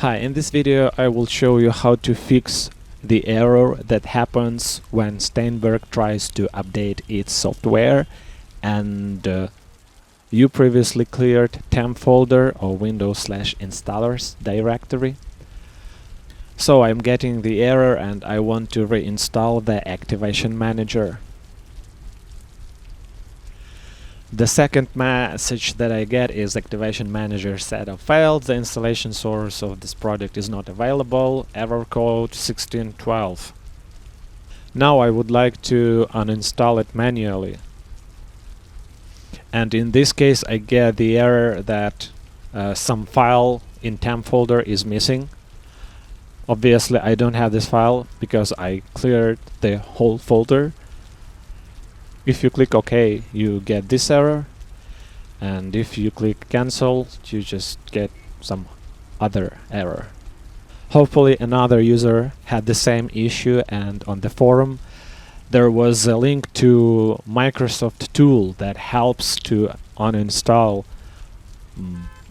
Hi, in this video I will show you how to fix the error that happens when Steinberg tries to update its software and you previously cleared temp folder or Windows/installers directory. So I'm getting the error and I want to reinstall the activation manager. The second message that I get is activation manager setup failed. The installation source of this product is not available. Error code 1612. Now I would like to uninstall it manually. And in this case I get the error that some file in temp folder is missing. Obviously I don't have this file because I cleared the whole folder. If you click OK, you get this error, and if you click cancel, you just get some other error. Hopefully another user had the same issue, and on the forum there was a link to Microsoft tool that helps to uninstall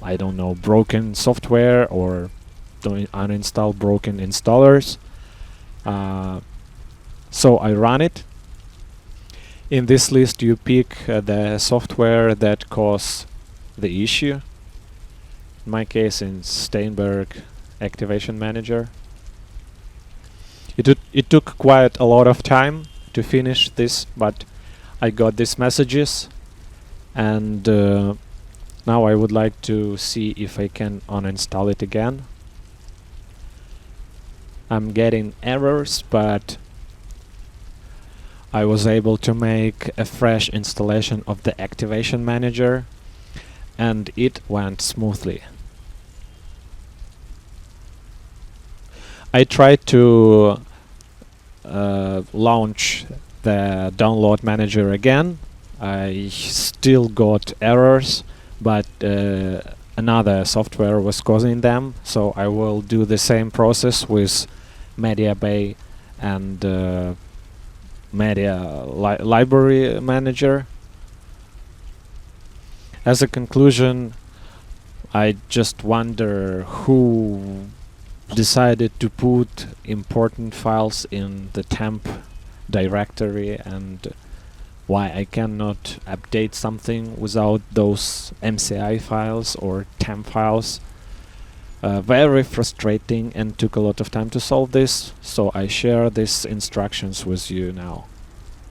I don't know, broken software or uninstall broken installers. So I run it. In this list you pick the software that caused the issue. In my case, in Steinberg Activation Manager. It took quite a lot of time to finish this, but I got these messages, and now I would like to see if I can uninstall it again. I'm getting errors, but I was able to make a fresh installation of the activation manager and it went smoothly. I tried to launch the download manager again. I still got errors, but another software was causing them, so I will do the same process with Media Bay and Media Library Manager. As a conclusion, I just wonder who decided to put important files in the temp directory and why I cannot update something without those MCI files or temp files. Very frustrating and took a lot of time to solve this, so I share these instructions with you now.